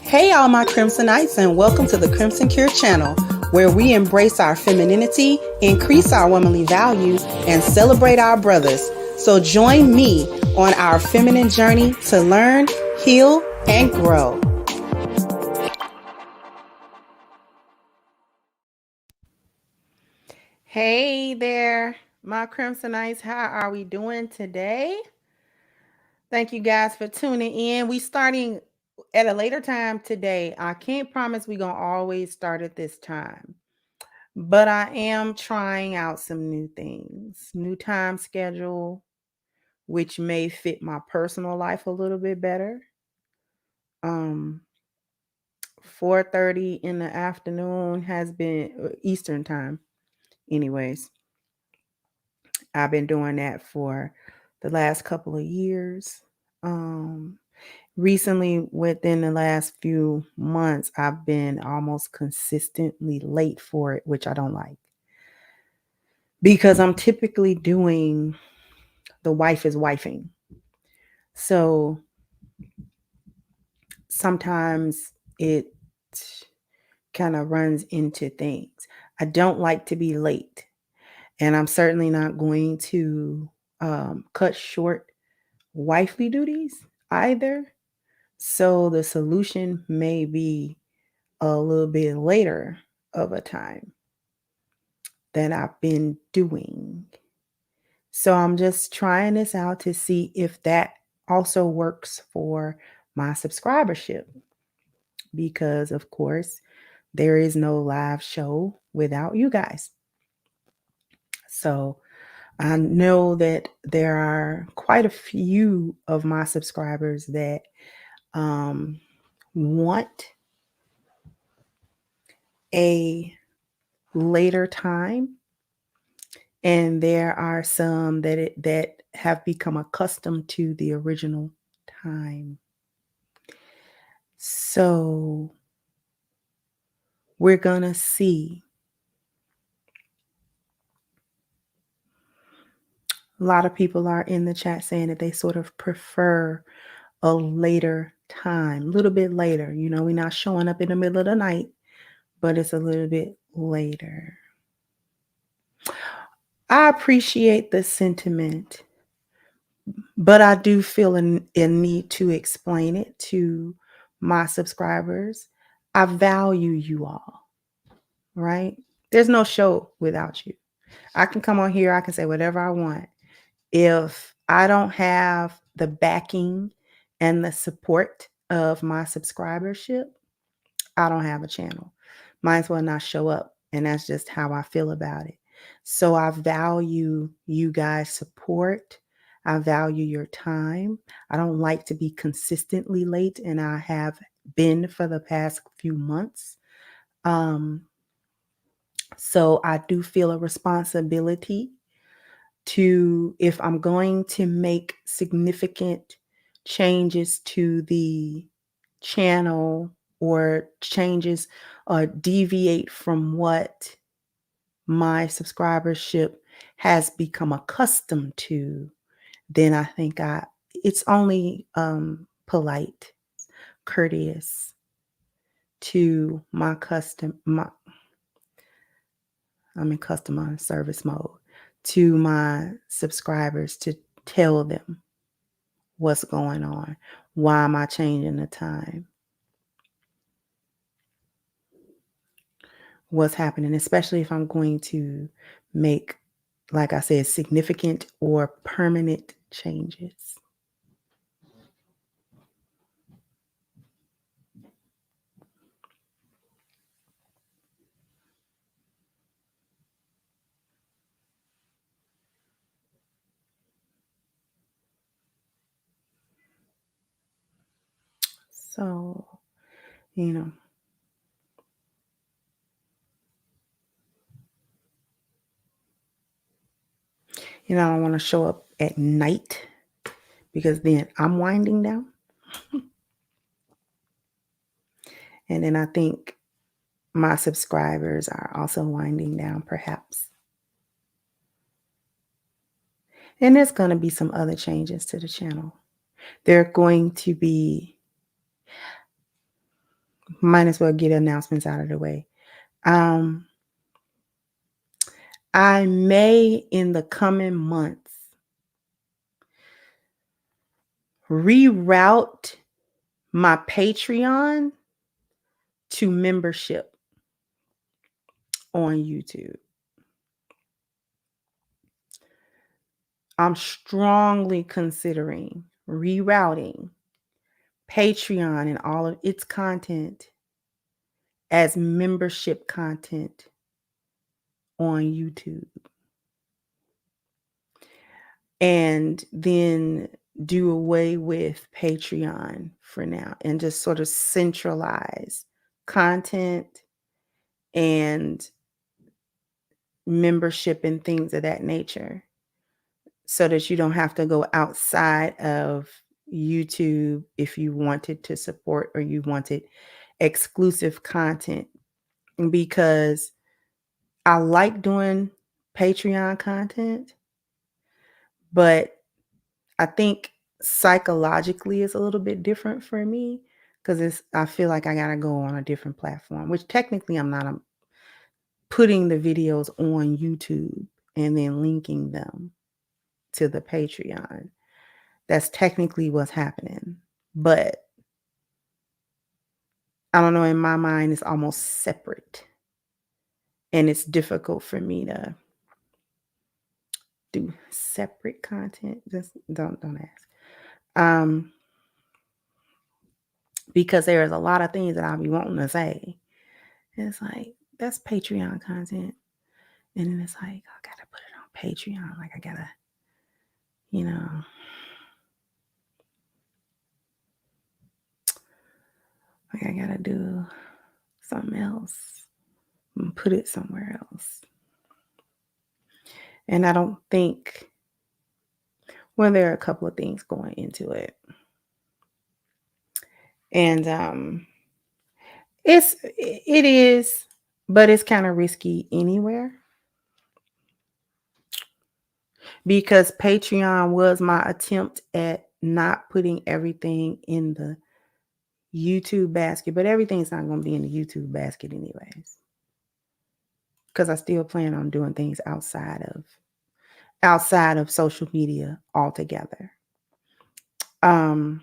Hey, all my Crimsonites, and welcome to the Crimson Cure channel, where we embrace our femininity, increase our womanly values, and celebrate our brothers. So join me on our feminine journey to learn, heal, and grow. Hey there, my Crimsonites. How are we doing today? Thank you guys for tuning in. We starting at a later time today. I can't promise we're going to always start at this time, but I am trying out some new things, new time schedule, which may fit my personal life a little bit better. 4:30 in the afternoon has been Eastern time. Anyways, I've been doing that for the last couple of years. Recently, within the last few months, I've been almost consistently late for it, which I don't like, because I'm typically doing the wife is wifing. So sometimes it kind of runs into things. I don't like to be late, and I'm certainly not going to cut short wifely duties either. So the solution may be a little bit later of a time than I've been doing. So I'm just trying this out to see if that also works for my subscribership, because of course there is no live show without you guys. So I know that there are quite a few of my subscribers that want a later time, and there are some that have become accustomed to the original time. So we're gonna see. A lot of people are in the chat saying that they sort of prefer a later time, a little bit later. We're not showing up in the middle of the night, but it's a little bit later. I appreciate the sentiment, but I do feel a need to explain it to my subscribers. I value you all, right? There's no show without you. I can come on here, I can say whatever I want. If I don't have the backing and the support of my subscribership, I don't have a channel. Might as well not show up. And that's just how I feel about it. So I value you guys' support. I value your time. I don't like to be consistently late, and I have been for the past few months. So I do feel a responsibility to, if I'm going to make significant changes to the channel, or changes or deviate from what my subscribership has become accustomed to, then I think it's only polite, courteous to I'm in customer service mode, to my subscribers, to tell them what's going on. Why am I changing the time? What's happening, especially if I'm going to make, like I said, significant or permanent changes. So, I don't want to show up at night, because then I'm winding down. And then I think my subscribers are also winding down, perhaps. And there's going to be some other changes to the channel. They're going to be, Might as well get announcements out of the way. I may, in the coming months, reroute my Patreon to membership on YouTube. I'm strongly considering rerouting Patreon and all of its content as membership content on YouTube. And then do away with Patreon for now and just sort of centralize content and membership and things of that nature so that you don't have to go outside of YouTube if you wanted to support or you wanted exclusive content, because I like doing Patreon content, but I think psychologically it's a little bit different for me because I feel like I gotta go on a different platform, which technically I'm not. I'm putting the videos on YouTube and then linking them to the Patreon. That's technically what's happening. But I don't know, in my mind, it's almost separate. And it's difficult for me to do separate content. Just don't ask. Because there's a lot of things that I'll be wanting to say. And it's like, that's Patreon content. And then it's like, I gotta put it on Patreon. Like I gotta, like I gotta do something else and put it somewhere else. And I don't think, well, there are a couple of things going into it. And it is, but it's kind of risky anywhere. Because Patreon was my attempt at not putting everything in the YouTube basket, but everything's not going to be in the YouTube basket anyways. Because I still plan on doing things outside of social media altogether. Thank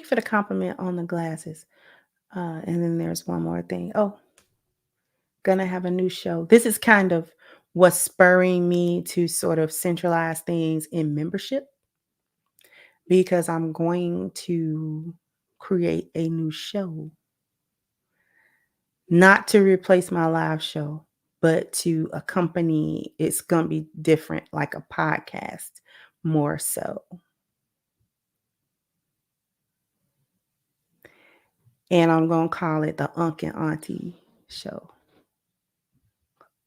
you for the compliment on the glasses. And then there's one more thing. Oh, gonna have a new show. This is kind of what's spurring me to sort of centralize things in membership, because I'm going to create a new show, not to replace my live show, but to accompany. It's going to be different, like a podcast more so. And I'm going to call it the Unc and Auntie Show.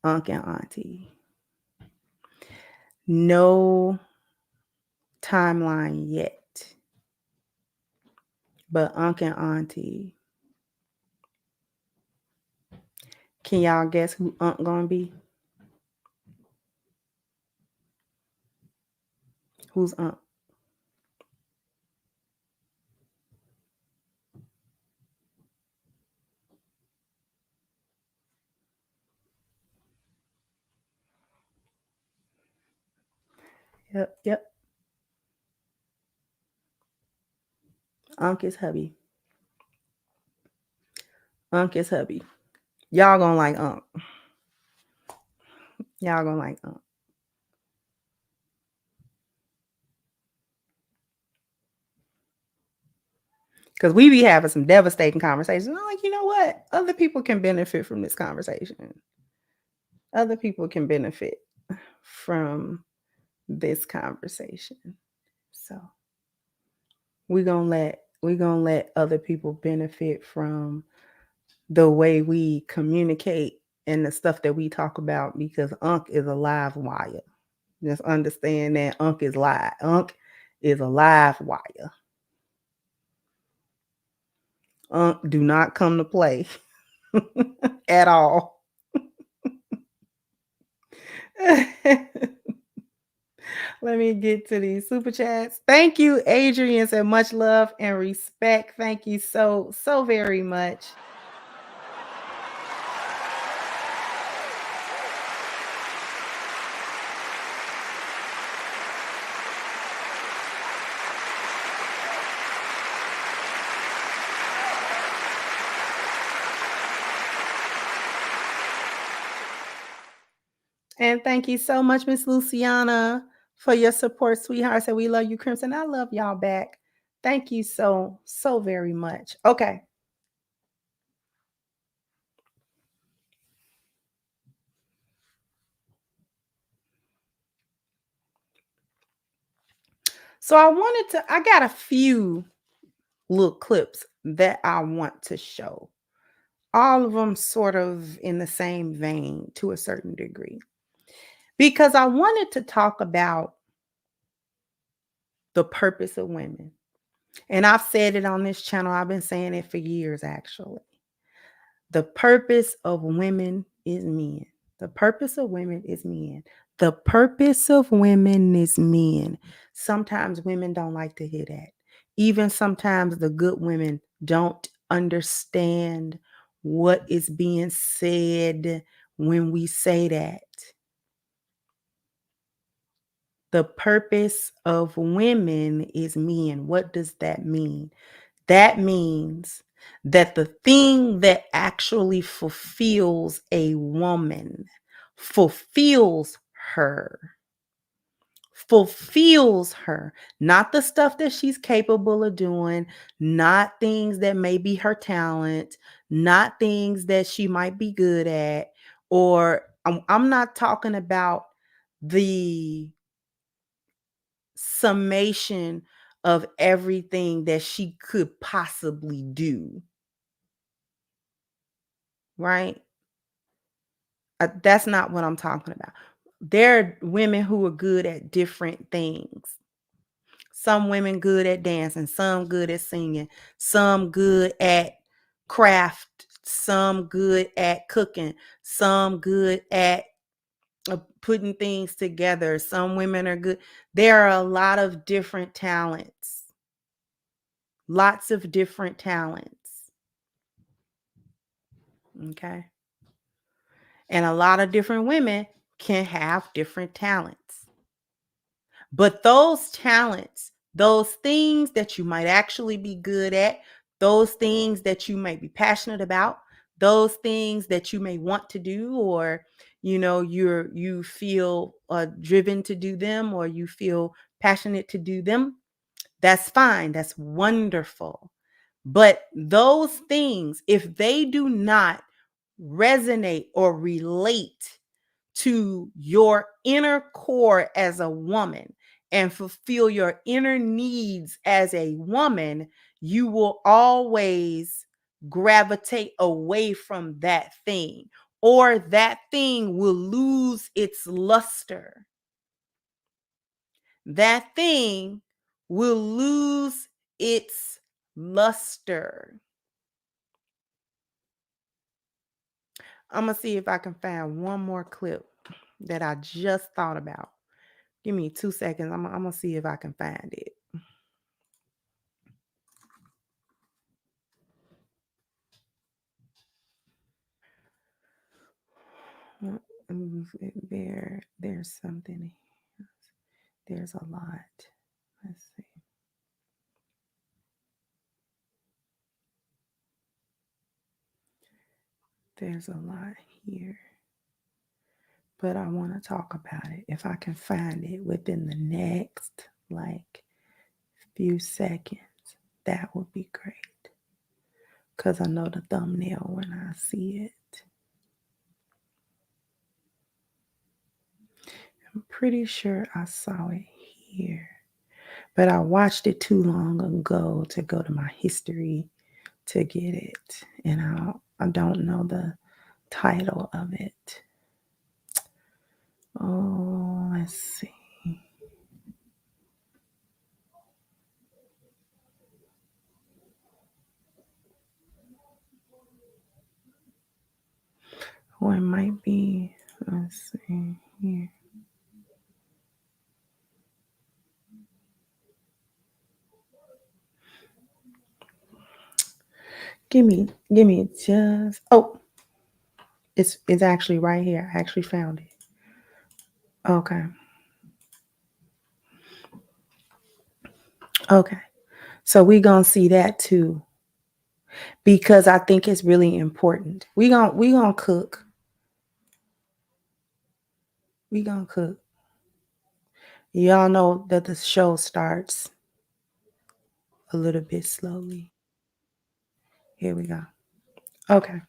Unc and Auntie. No timeline yet. But Unc and Auntie. Can y'all guess who Unc gonna be? Who's Unc? Yep. Unc is hubby. Unc is hubby. Y'all gonna like Unc. Y'all gonna like Unc. Because we be having some devastating conversations. I'm like, you know what? Other people can benefit from this conversation. Other people can benefit from this conversation. So we're gonna let other people benefit from the way we communicate and the stuff that we talk about, because Unc is a live wire. Just understand that Unc is live. Unc is a live wire. Unc do not come to play at all. Let me get to these super chats. Thank you, Adrian. Said much love and respect. Thank you so very much. And thank you so much, Miss Luciana, for your support, sweetheart. So we love you, Crimson. I love y'all back. Thank you so very much. Okay. So I got a few little clips that I want to show. All of them sort of in the same vein to a certain degree. Because I wanted to talk about the purpose of women. And I've said it on this channel. I've been saying it for years, actually. The purpose of women is men. The purpose of women is men. The purpose of women is men. Sometimes women don't like to hear that. Even sometimes the good women don't understand what is being said when we say that. The purpose of women is men. What does that mean? That means that the thing that actually fulfills a woman, fulfills her, not the stuff that she's capable of doing, not things that may be her talent, not things that she might be good at, or I'm not talking about the summation of everything that she could possibly do, right? That's not what I'm talking about. There are women who are good at different things. Some women good at dancing, some good at singing, some good at craft, some good at cooking, some good at putting things together. Some women are good. There are a lot of different talents. Lots of different talents. Okay. And a lot of different women can have different talents. But those talents, those things that you might actually be good at, those things that you may be passionate about, those things that you may want to do, or you feel driven to do them, or you feel passionate to do them, that's fine. That's wonderful. But those things, if they do not resonate or relate to your inner core as a woman and fulfill your inner needs as a woman, you will always gravitate away from that thing, or that thing will lose its luster. That thing will lose its luster. I'm going to see if I can find one more clip that I just thought about. Give me 2 seconds. I'm going to see if I can find it. There's something. There's a lot. Let's see. There's a lot here. But I want to talk about it. If I can find it within the next few seconds, that would be great. Because I know the thumbnail when I see it. I'm pretty sure I saw it here. But I watched it too long ago to go to my history to get it. And I don't know the title of it. Oh, let's see. Oh, it might be. Let's see here. Give me just. Oh, it's actually right here. I actually found it. Okay. Okay. So we gonna see that too, because I think it's really important. We gonna cook. We gonna cook. Y'all know that the show starts a little bit slowly. Here we go. Okay.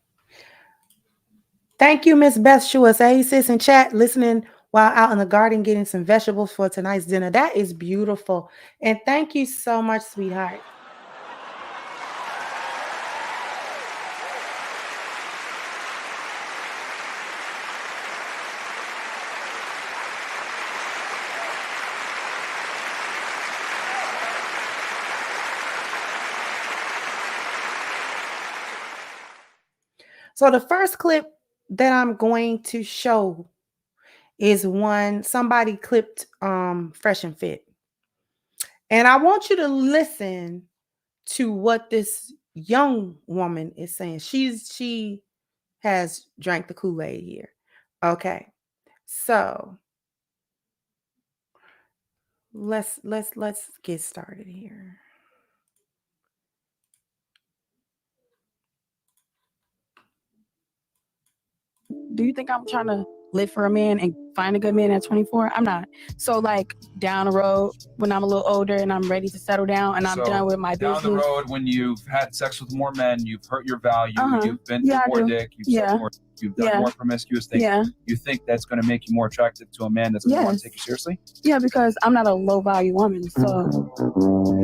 Thank you, Miss Beth Shua. Hey, sis in chat, listening while out in the garden getting some vegetables for tonight's dinner. That is beautiful. And thank you so much, sweetheart. So the first clip that I'm going to show is one somebody clipped Fresh and Fit. And I want you to listen to what this young woman is saying. She has drank the Kool-Aid here. Okay. So let's get started here. Do you think I'm trying to live for a man and find a good man at 24? I'm not. So like down the road when I'm a little older and I'm ready to settle down and I'm done with my business. Down the road when you've had sex with more men, you've hurt your value, you've been through more dick, you've done more promiscuous things. You think that's going to make you more attractive to a man that's going to want to take you seriously? Yeah, because I'm not a low value woman. So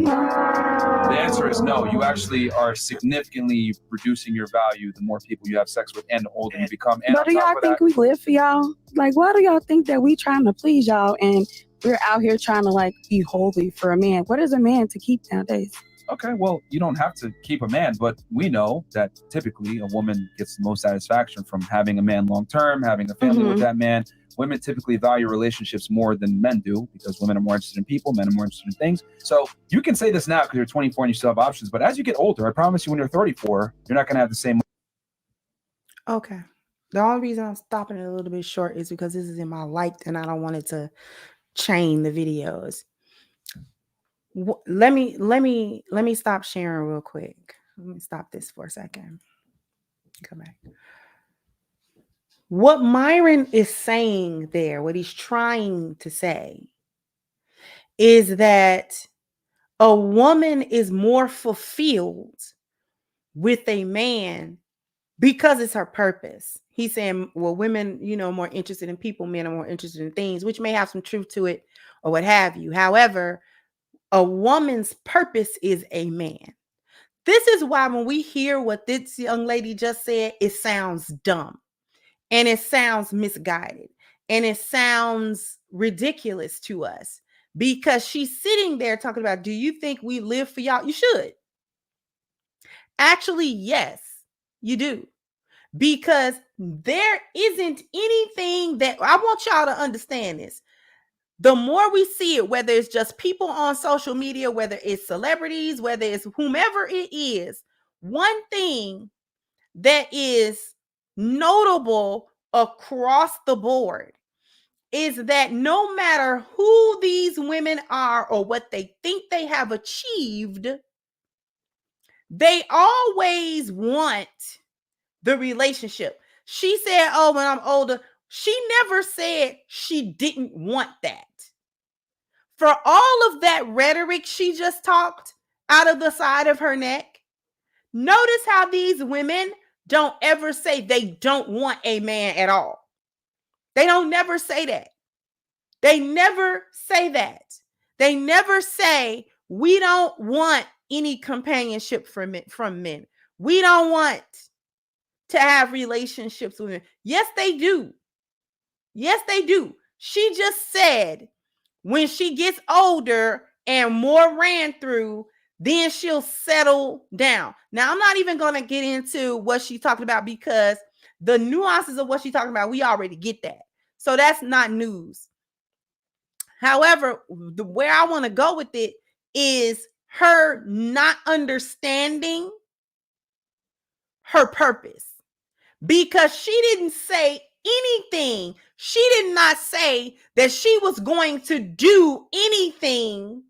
the answer is no. You actually are significantly reducing your value the more people you have sex with and the older you become. And but do y'all think we live for y'all? Like, why do y'all think that we trying to please y'all and we're out here trying to like be holy for a man? What is a man to keep nowadays? Okay, well, you don't have to keep a man, but we know that typically a woman gets the most satisfaction from having a man long term, having a family with that man. Women typically value relationships more than men do because women are more interested in people, men are more interested in things. So you can say this now because you're 24 and you still have options, but as you get older, I promise you when you're 34, you're not going to have the same. Okay. The only reason I'm stopping it a little bit short is because this is in my liked and I don't want it to chain the videos. Let me stop sharing real quick. Let me stop this for a second. Come back. What Myron is saying there, what he's trying to say, is that a woman is more fulfilled with a man because it's her purpose. He's saying, well, women, more interested in people, men are more interested in things, which may have some truth to it or what have you. However, a woman's purpose is a man. This is why when we hear what this young lady just said, it sounds dumb and it sounds misguided and it sounds ridiculous to us because she's sitting there talking about, do you think we live for y'all? You should. Actually, yes, you do. Because there isn't anything that I want y'all to understand this. The more we see it, whether it's just people on social media, whether it's celebrities, whether it's whomever it is, one thing that is notable across the board is that no matter who these women are or what they think they have achieved, they always want the relationship. She said, oh, when I'm older, she never said she didn't want that. For all of that rhetoric she just talked out of the side of her neck, notice how these women don't ever say they don't want a man at all. They don't never say that. They never say that. They never say, we don't want any companionship from men. We don't want to have relationships with men. Yes, they do. Yes, they do. She just said when she gets older and more ran through, then she'll settle down. Now, I'm not even going to get into what she's talking about because the nuances of what she's talking about, we already get that. So that's not news. However, where I want to go with it is her not understanding her purpose, because she didn't say anything. She did not say that she was going to do anything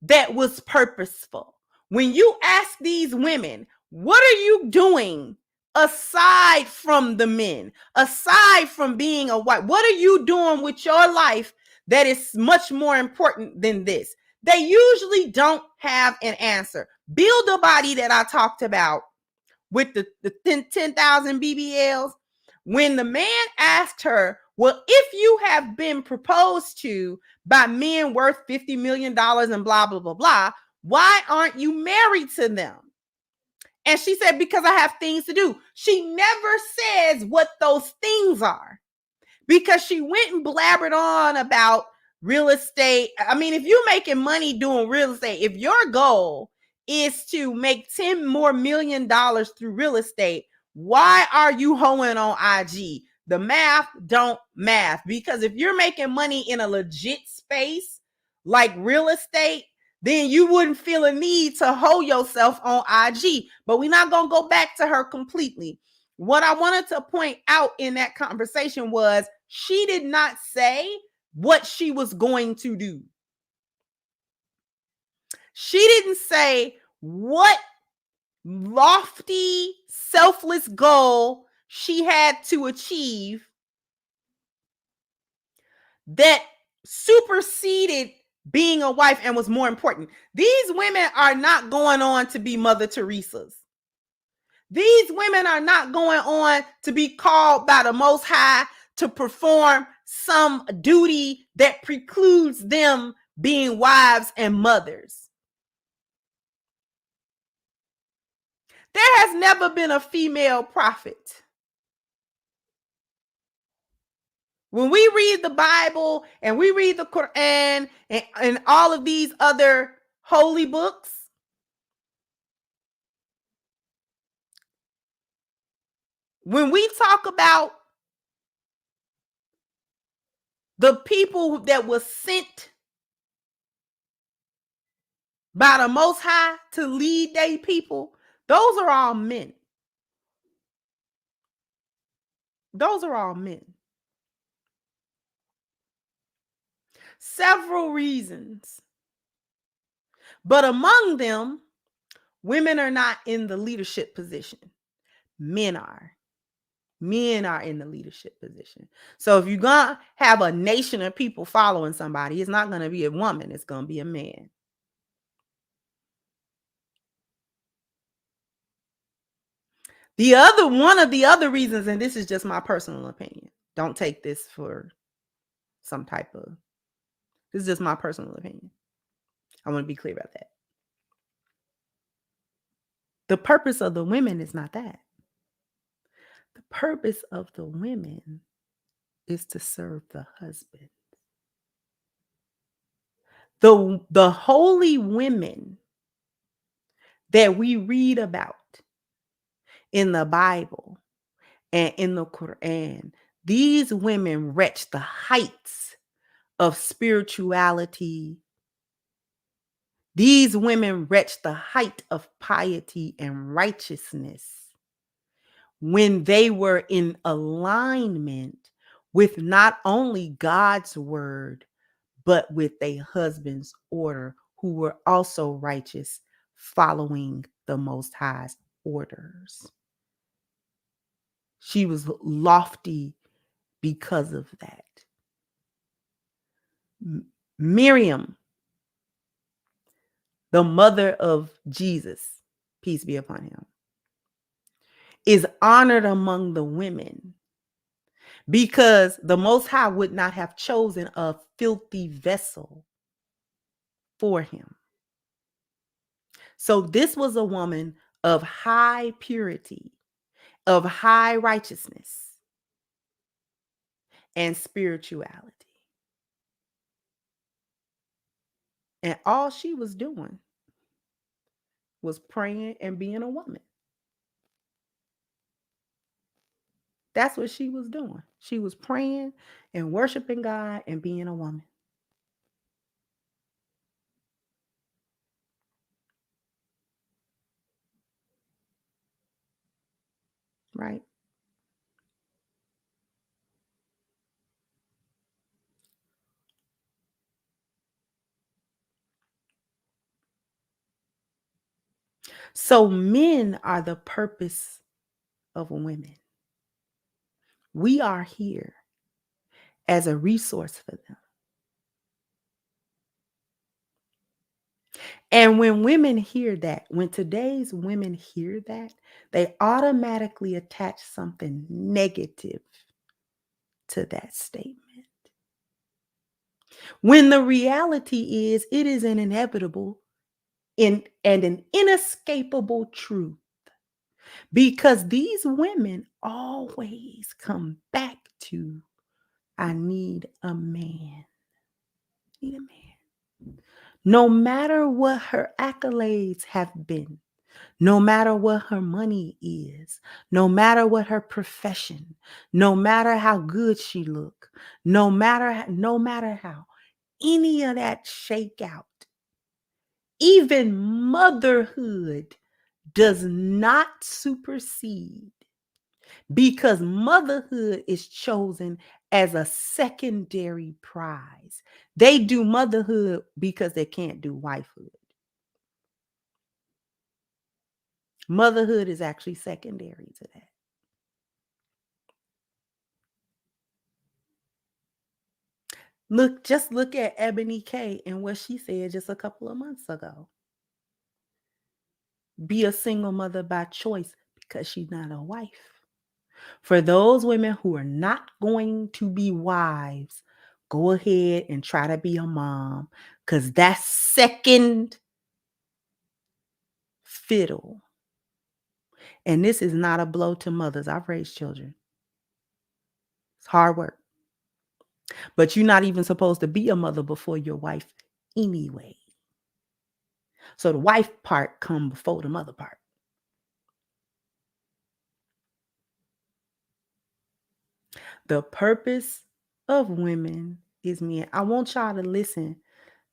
that was purposeful. When you ask these women, what are you doing aside from the men, aside from being a wife? What are you doing with your life that is much more important than this? They usually don't have an answer. Build a body that I talked about with the 10,000 BBLs. When the man asked her, well, if you have been proposed to by men worth $50 million and blah, blah, blah, blah, why aren't you married to them? And she said, because I have things to do. She never says what those things are, because she went and blabbered on about real estate. I mean, if you're making money doing real estate, if your goal is to make $10 more million through real estate, why are you hoeing on IG? The math don't math. Because if you're making money in a legit space like real estate, then you wouldn't feel a need to hoe yourself on IG. But we're not going to go back to her completely. What I wanted to point out in that conversation was she did not say what she was going to do. She didn't say what lofty, selfless goal she had to achieve that superseded being a wife and was more important. These women are not going on to be Mother Teresa's. These women are not going on to be called by the Most High to perform some duty that precludes them being wives and mothers. There has never been a female prophet. When we read the Bible and we read the Quran and all of these other holy books, when we talk about the people that was sent by the Most High to lead their people, those are all men. Those are all men. Several reasons. But among them, women are not in the leadership position. Men are. Men are in the leadership position. So if you're going to have a nation of people following somebody, it's not going to be a woman. It's going to be a man. One of the other reasons, and this is just my personal opinion, don't take this for some type of, this is just my personal opinion. I want to be clear about that. The purpose of the women is not that. The purpose of the women is to serve the husband. The holy women that we read about in the Bible and in the Quran, these women reach the heights of spirituality. These women reach the height of piety and righteousness when they were in alignment with not only God's word, but with their husband's order, who were also righteous, following the Most High's orders. She was lofty because of that. Miriam, the mother of Jesus, peace be upon him, is honored among the women because the Most High would not have chosen a filthy vessel for him. So this was a woman of high purity, of high righteousness, and spirituality. And all she was doing was praying and being a woman. That's what she was doing. She was praying and worshiping God and being a woman. right? So men are the purpose of women. We are here as a resource for them. And when women hear that, when today's women hear that, they automatically attach something negative to that statement. When the reality is, it is an inevitable and an inescapable truth. Because these women always come back to, I need a man. I need a man. No matter what her accolades have been, no matter what her money is, no matter what her profession, no matter how good she look, no matter how any of that shake out, even motherhood does not supersede, because motherhood is chosen as a secondary prize. They do motherhood because they can't do wifehood. Motherhood is actually secondary to that. Just look at Ebony K and what she said just a couple of months ago. Be a single mother by choice because she's not a wife. For those women who are not going to be wives, go ahead and try to be a mom, because that's second fiddle. And this is not a blow to mothers. I've raised children. It's hard work. But you're not even supposed to be a mother before your wife anyway. So the wife part come before the mother part. The purpose of women is men. I want y'all to listen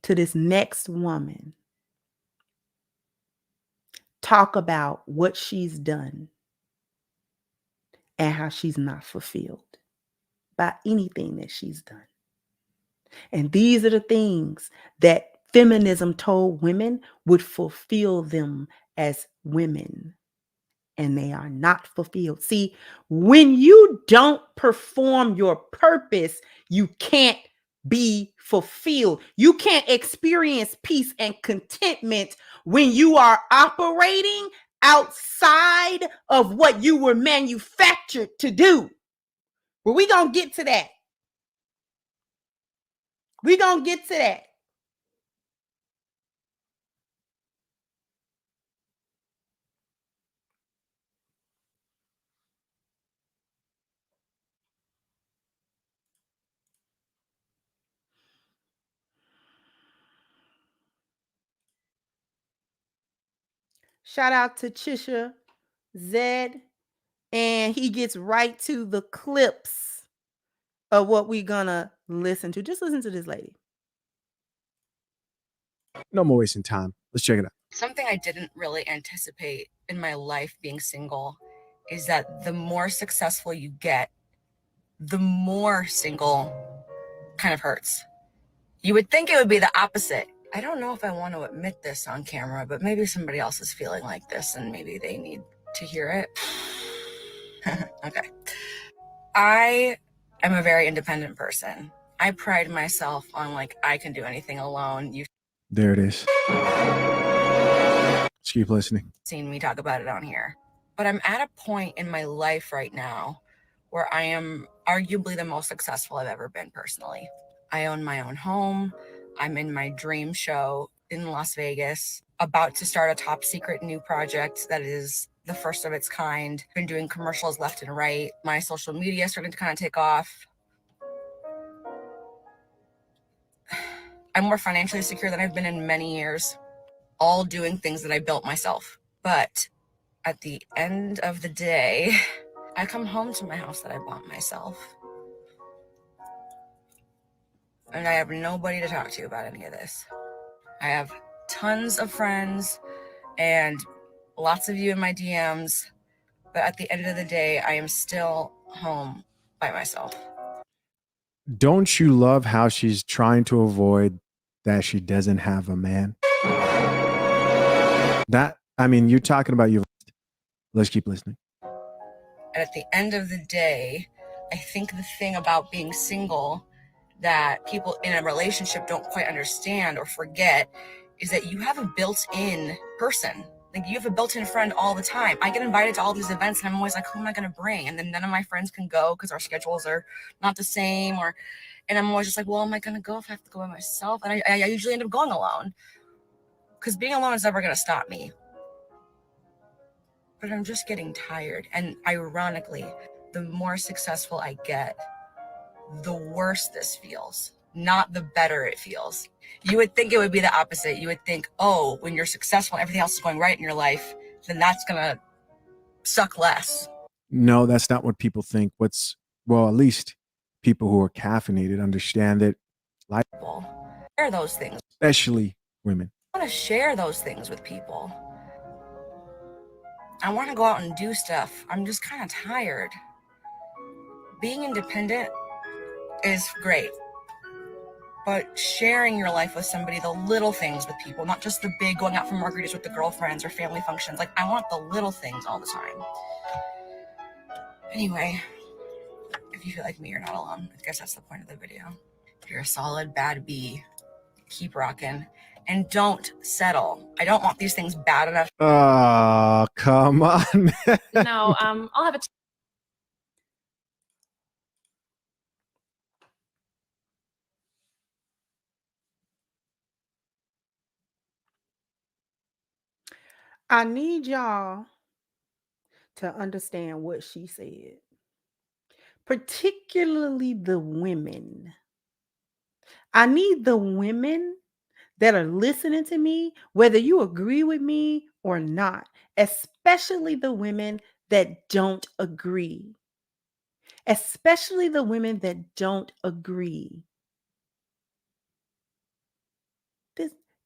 to this next woman talk about what she's done and how she's not fulfilled by anything that she's done. And these are the things that feminism told women would fulfill them as women. And they are not fulfilled. See, when you don't perform your purpose, you can't be fulfilled. You can't experience peace and contentment when you are operating outside of what you were manufactured to do. But we're going to get to that. We're going to get to that. Shout out to Chisha Zed. And he gets right to the clips of what we're gonna listen to. Just listen to this lady. No more wasting time. Let's check it out. Something I didn't really anticipate in my life being single is that the more successful you get, the more single kind of hurts. You would think it would be the opposite. I don't know if I want to admit this on camera, but maybe somebody else is feeling like this and maybe they need to hear it. Okay. I am a very independent person. I pride myself on, like, I can do anything alone. You've There it is. Just keep listening. seen me talk about it on here. But I'm at a point in my life right now where I am arguably the most successful I've ever been personally. I own my own home. I'm in my dream show in Las Vegas, about to start a top secret new project that is the first of its kind. Been doing commercials left and right. My social media is starting to kind of take off. I'm more financially secure than I've been in many years, all doing things that I built myself. But at the end of the day, I come home to my house that I bought myself. And I have nobody to talk to about any of this. I have tons of friends and lots of you in my DMs, But at the end of the day, I am still home by myself. Don't you love how she's trying to avoid that she doesn't have a man? You're talking about you. Let's keep listening. And at the end of the day, I think the thing about being single that people in a relationship don't quite understand or forget is that you have a built-in person. Like, you have a built-in friend all the time. I get invited to all these events and I'm always like, who am I going to bring? And then none of my friends can go because our schedules are not the same. And I'm always just like, well, am I going to go if I have to go by myself? And I usually end up going alone because being alone is never going to stop me. But I'm just getting tired. And ironically, the more successful I get, the worse this feels, not the better it feels. You would think it would be the opposite. You would think, oh, when you're successful and everything else is going right in your life, then that's gonna suck less. No, that's not what people think. At least people who are caffeinated understand that life, Share those things. especially women. I want to share those things with people. I want to go out and do stuff. I'm just kind of tired. Being independent is great, but sharing your life with somebody, the little things with people, not just the big going out for margaritas with the girlfriends or family functions. Like, I want the little things all the time. Anyway, if you feel like me, you're not alone. I guess that's the point of the video. You're a solid bad bee. Keep rocking. And don't settle. I don't want these things bad enough. Oh, come on, man. No, I'll have a I need y'all to understand what she said, particularly the women. I need the women that are listening to me, whether you agree with me or not, especially the women that don't agree. Especially the women that don't agree.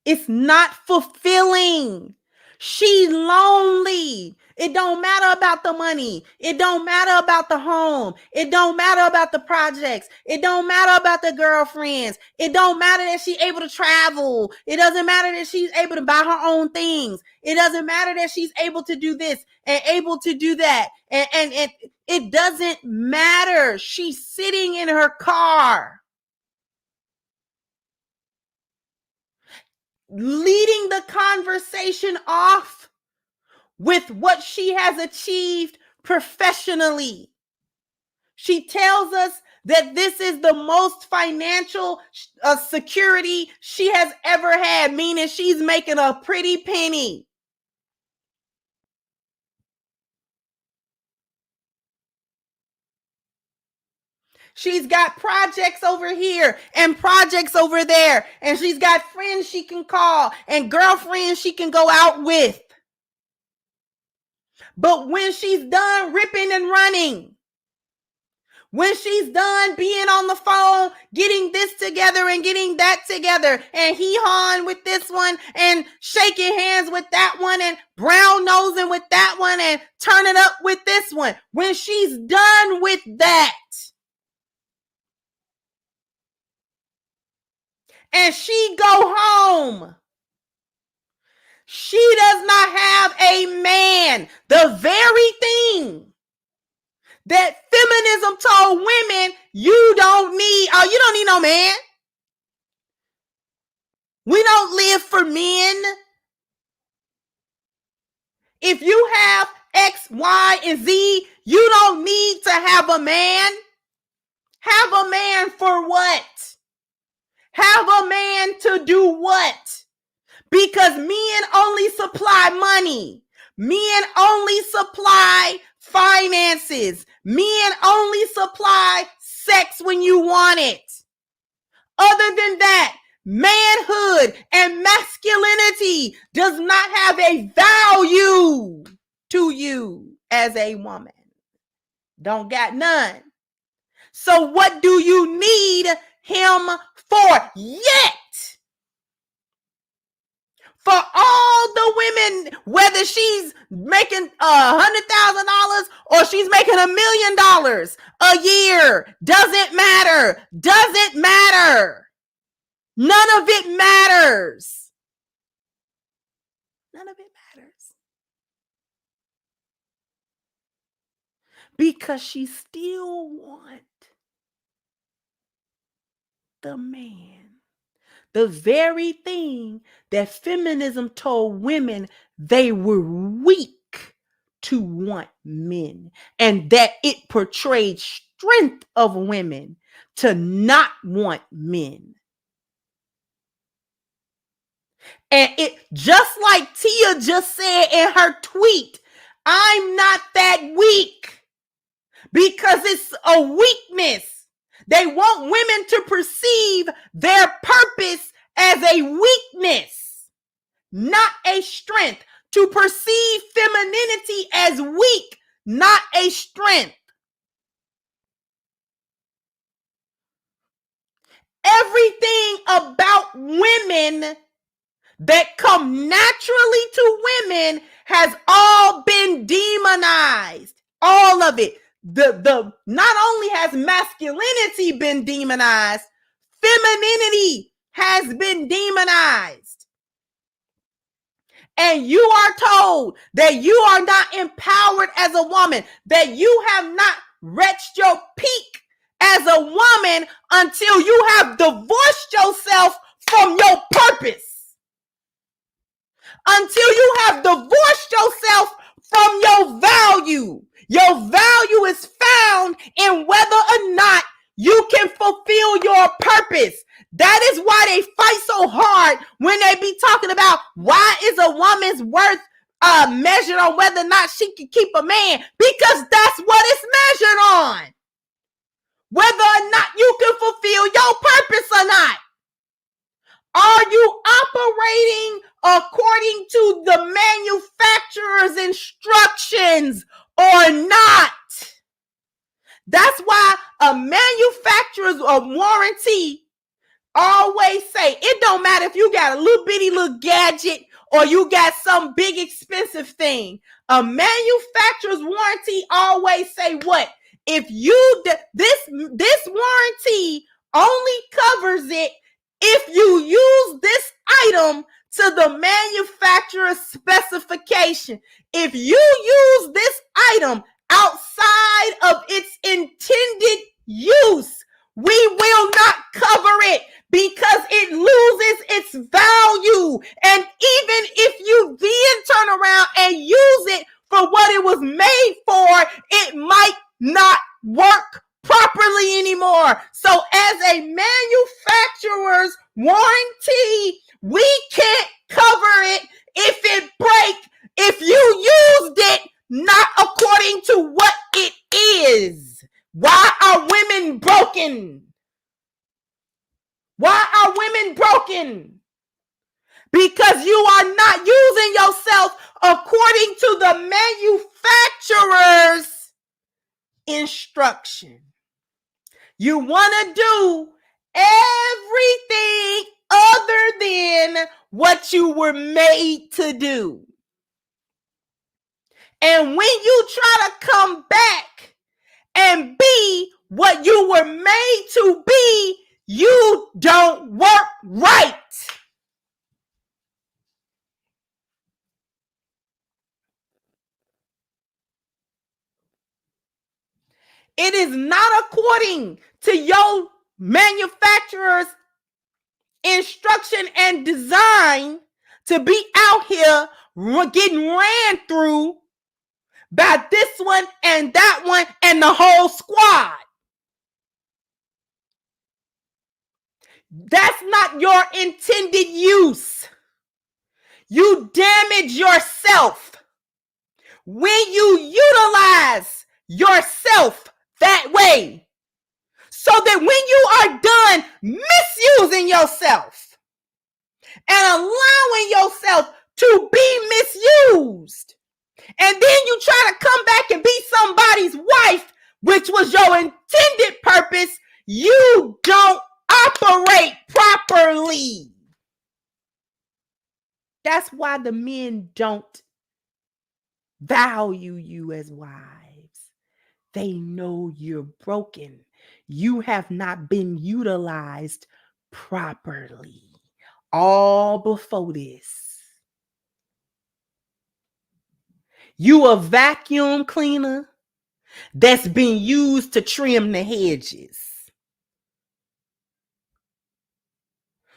It's not fulfilling. She's lonely. It don't matter about the money. It don't matter about the home. It don't matter about the projects. It don't matter about the girlfriends. It don't matter that she's able to travel. It doesn't matter that she's able to buy her own things. It doesn't matter that she's able to do this and able to do that. And it doesn't matter. She's sitting in her car, leading the conversation off with what she has achieved professionally. She tells us that this is the most financial security she has ever had, meaning she's making a pretty penny. She's got projects over here and projects over there. And she's got friends she can call and girlfriends she can go out with. But when she's done ripping and running, when she's done being on the phone, getting this together and getting that together, and hee-hawing with this one and shaking hands with that one and brown nosing with that one and turning up with this one, when she's done with that, and she go home, she does not have a man. The very thing that feminism told women, you don't need no man. We don't live for men. If you have X, Y, and Z, you don't need to have a man. Have a man for what? Have a man to do what? Because men only supply money. Men only supply finances. Men only supply sex when you want it. Other than that, manhood and masculinity does not have a value to you as a woman. Don't got none. So what do you need him for? Yet, for all the women, whether she's making $100,000 or she's making $1 million a year. Doesn't matter. Doesn't matter. None of it matters. None of it matters. Because she still wants the man. The very thing that feminism told women they were weak to want men, and that it portrayed strength of women to not want men. And it, just like Tia just said in her tweet, I'm not that weak, because it's a weakness. They want women to perceive their purpose as a weakness, not a strength. To perceive femininity as weak, not a strength. Everything about women that come naturally to women has all been demonized. All of it. The not only has masculinity been demonized, femininity has been demonized. And you are told that you are not empowered as a woman, that you have not reached your peak as a woman until you have divorced yourself from your purpose. Until you have divorced yourself from your value. Your value is found in whether or not you can fulfill your purpose. That is why they fight so hard when they be talking about why is a woman's worth measured on whether or not she can keep a man, because that's what it's measured on. Whether or not you can fulfill your purpose or not. Are you operating according to the manufacturer's instructions or not? That's why a manufacturer's warranty always say, it don't matter if you got a little bitty little gadget or you got some big expensive thing. A manufacturer's warranty always say what? If you, this warranty only covers it if you use this item to the manufacturer's specification. If you use this item outside of its intended use, we will not cover it because it loses its value. And even if you then turn around and use it for what it was made for, it might not work properly anymore. So as a manufacturer's warranty, we can't cover it if it breaks, if you used it not according to what it is. Why are women broken? Why are women broken? Because you are not using yourself according to the manufacturer's instruction. You want to do everything other than what you were made to do. And when you try to come back and be what you were made to be, you don't work right. It is not according to your manufacturer's instruction and design to be out here getting ran through by this one and that one and the whole squad. That's not your intended use. You damage yourself when you utilize yourself that way. So that when you are done misusing yourself and allowing yourself to be misused, and then you try to come back and be somebody's wife, which was your intended purpose, you don't operate properly. That's why the men don't value you as wives. They know you're broken. You have not been utilized properly. All before this. You a vacuum cleaner that's been used to trim the hedges.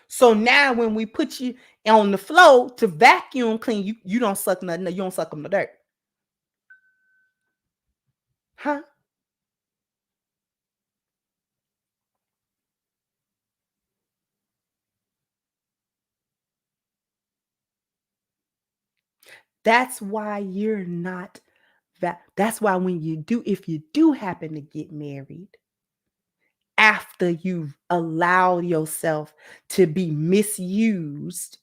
So now when we put you on the floor to vacuum clean, you don't suck nothing. You don't suck them the dirt. Huh? That's why you're not that. That's why when you do, if you do happen to get married, after you've allowed yourself to be misused,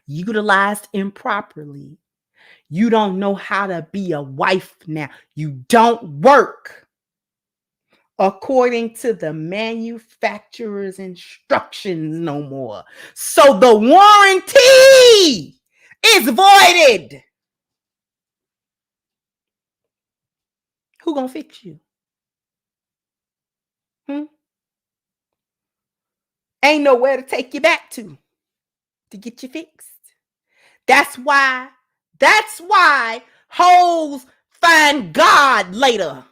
utilized improperly, you don't know how to be a wife now. You don't work according to the manufacturer's instructions no more. So the warranty is voided. Who gonna fix you? Ain't nowhere to take you back to get you fixed. That's why hoes find God later.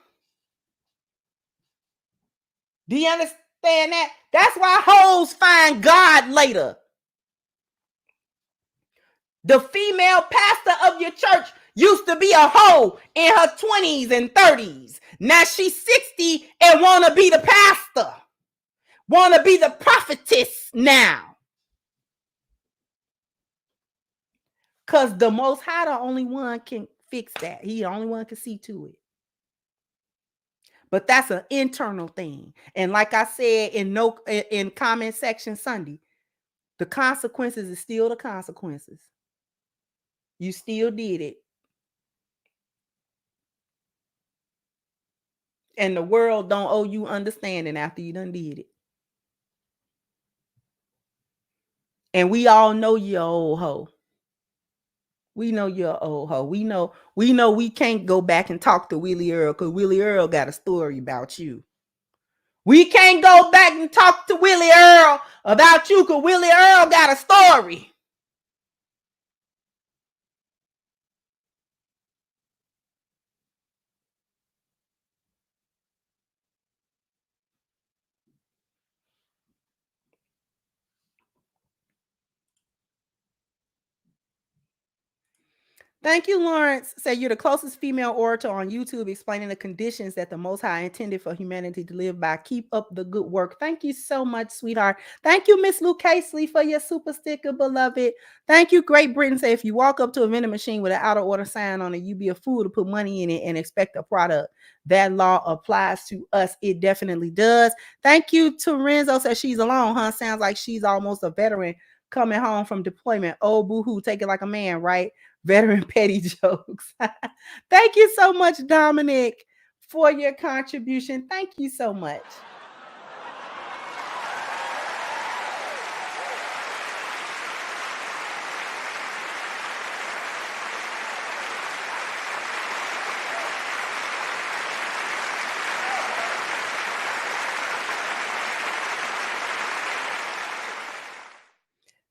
Do you understand that? That's why hoes find God later. The female pastor of your church used to be a hoe in her 20s and 30s. Now she's 60 and want to be the pastor. Want to be the prophetess now. Because the Most High, the only one can fix that. He the only one can see to it. But that's an internal thing. And like I said in comment section Sunday, the consequences is still the consequences. You still did it. And the world don't owe you understanding after you done did it. And we all know you're an old hoe. We know you're an old hoe. We know we can't go back and talk to Willie Earl because Willie Earl got a story about you. We can't go back and talk to Willie Earl about you because Willie Earl got a story. Thank you, Lawrence. Say you're the closest female orator on YouTube explaining the conditions that the Most High intended for humanity to live by. Keep up the good work. Thank you so much, sweetheart. Thank you, Miss Lou Casely, for your super sticker, beloved. Thank you, Great Britain. Say if you walk up to a vending machine with an out of order sign on it, you be a fool to put money in it and expect a product. That law applies to us. It definitely does. Thank you to Renzo. Says she's alone, huh? Sounds like she's almost a veteran coming home from deployment. Oh, boo-hoo. Take it like a man, right? Veteran petty jokes. Thank you so much, Dominic, for your contribution. Thank you so much.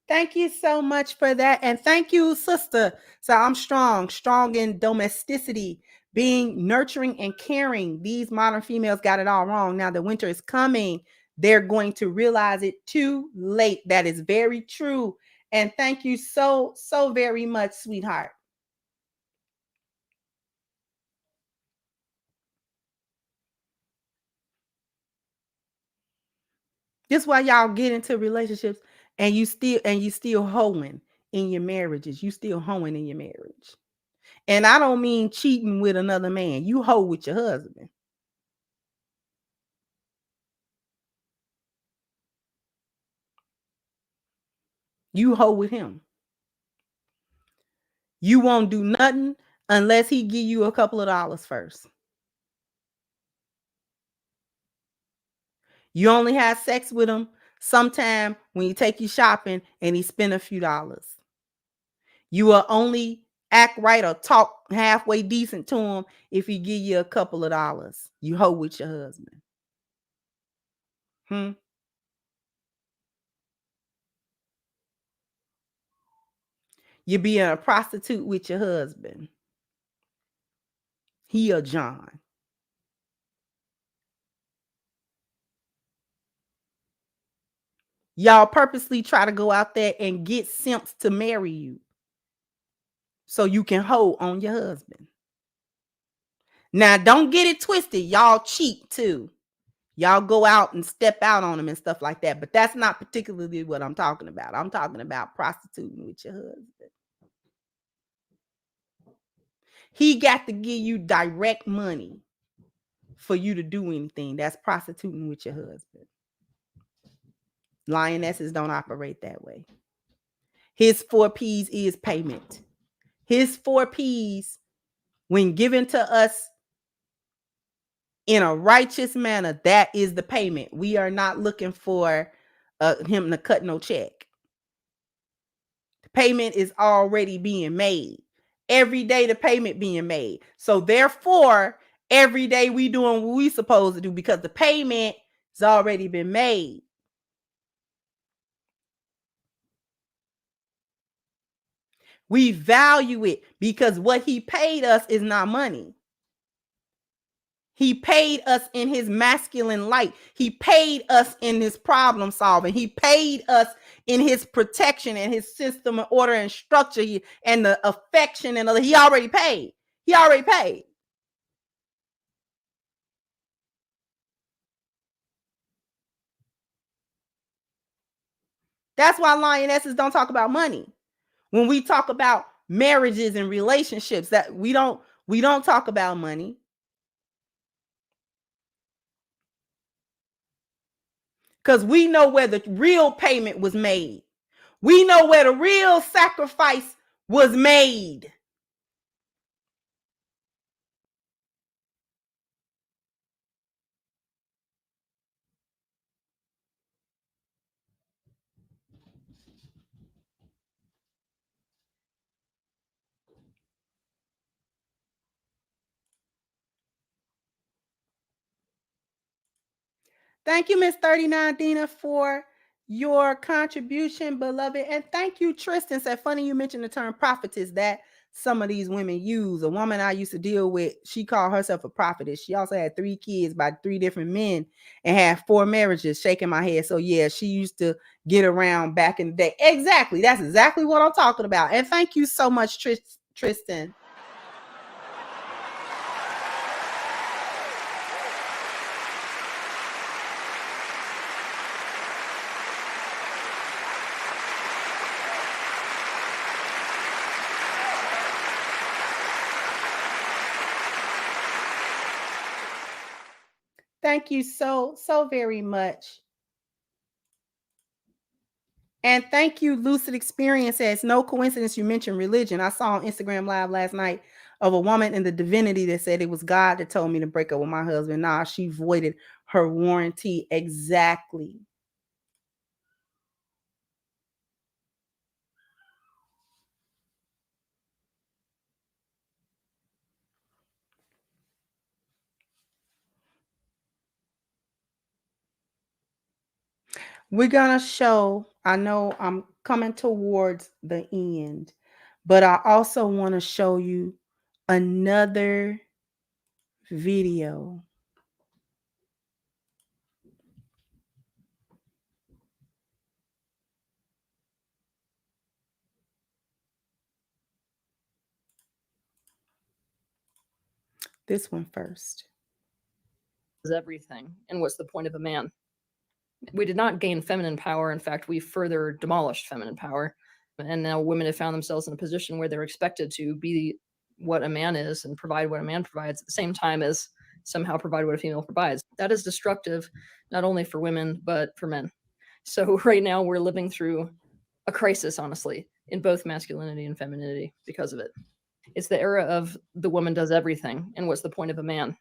Thank you so much for that. And thank you, sister. So I'm strong in domesticity, being nurturing and caring. These modern females got it all wrong. Now the winter is coming. They're going to realize it too late. That is very true. And thank you so very much, sweetheart. This is why y'all get into relationships and you still hoeing in your marriages. You still hoeing in your marriage. And I don't mean cheating with another man. You hoe with your husband. You hoe with him. You won't do nothing unless he give you a couple of dollars first. You only have sex with him sometime when you take you shopping and he spend a few dollars. You will only act right or talk halfway decent to him if he give you a couple of dollars. You hoe with your husband. You being a prostitute with your husband. He a John. Y'all purposely try to go out there and get simps to marry you so you can hoe on your husband. Now, don't get it twisted. Y'all cheat too. Y'all go out and step out on them and stuff like that. But that's not particularly what I'm talking about. I'm talking about prostituting with your husband. He got to give you direct money for you to do anything. That's prostituting with your husband. Lionesses don't operate that way. His 4 P's is payment. His 4 P's, when given to us in a righteous manner, that is the payment. We are not looking for him to cut no check. The payment is already being made. Every day the payment being made. So therefore, every day we doing what we supposed to do because the payment has already been made. We value it because what he paid us is not money. He paid us in his masculine light. He paid us in his problem solving. He paid us in his protection and his system of order and structure and the affection and he already paid. He already paid. That's why lionesses don't talk about money. When we talk about marriages and relationships, that we don't talk about money. Because we know where the real payment was made. We know where the real sacrifice was made. Thank you, Miss 39 Dina, for your contribution, beloved. And thank you, Tristan. Said, funny you mentioned the term prophetess that some of these women use. A woman I used to deal with, she called herself a prophetess. She also had 3 kids by 3 different men and had 4 marriages. Shaking my head. So yeah, she used to get around back in the day. Exactly. That's exactly what I'm talking about. And thank you so much, Tristan. Thank you so very much. And thank you, Lucid Experience. It's no coincidence you mentioned religion. I saw on Instagram Live last night of a woman in the divinity that said it was God that told me to break up with my husband. Nah, she voided her warranty. Exactly. We're going to show, I know I'm coming towards the end, but I also want to show you another video. This one first. Is everything. And what's the point of a man? We did not gain feminine power. In fact, we further demolished feminine power. And now women have found themselves in a position where they're expected to be what a man is and provide what a man provides at the same time as somehow provide what a female provides. That is destructive, not only for women, but for men. So right now we're living through a crisis, honestly, in both masculinity and femininity because of it. It's the era of the woman does everything. And what's the point of a man?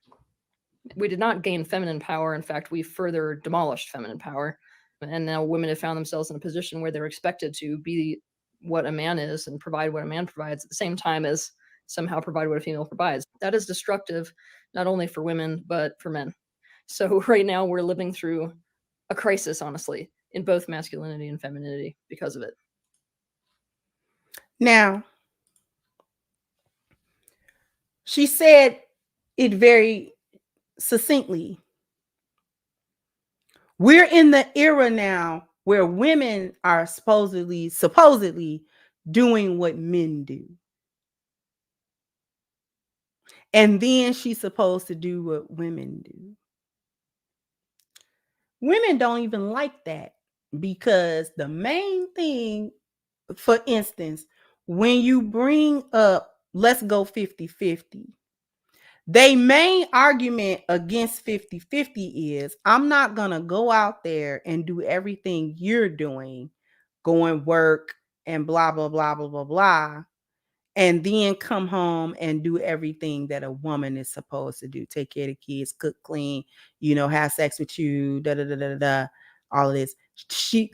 We did not gain feminine power. In fact, we further demolished feminine power. And now women have found themselves in a position where they're expected to be what a man is and provide what a man provides at the same time as somehow provide what a female provides. That is destructive, not only for women, but for men. So right now we're living through a crisis, honestly, in both masculinity and femininity because of it. Now, she said it very succinctly. We're in the era now where women are supposedly doing what men do. And then she's supposed to do what women do. Women don't even like that, because the main thing, for instance, when you bring up, let's go 50-50, their main argument against 50-50 is, I'm not going to go out there and do everything you're doing, go and work and blah, blah, blah, blah, blah, blah, and then come home and do everything that a woman is supposed to do. Take care of the kids, cook, clean, have sex with you, da, da, da, da, da, all of this.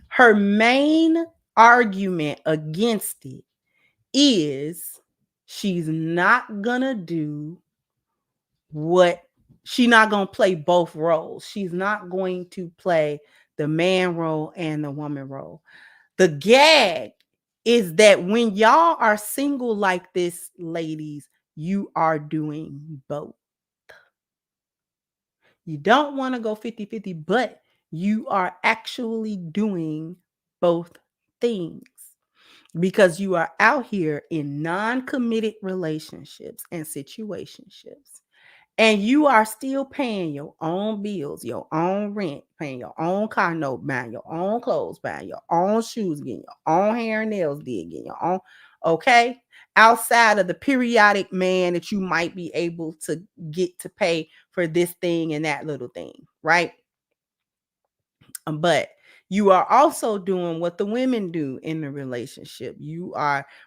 Her main argument against it is she's not going to do she's not going to play both roles. She's not going to play the man role and the woman role. The gag is that when y'all are single like this, ladies, you are doing both. You don't want to go 50-50, but you are actually doing both things, because you are out here in non-committed relationships and situationships. And you are still paying your own bills, your own rent, paying your own car note, buying your own clothes, buying your own shoes, getting your own hair and nails did, getting your own, okay? Outside of the periodic man that you might be able to get to pay for this thing and that little thing, right? But you are also doing what the women do in the relationship.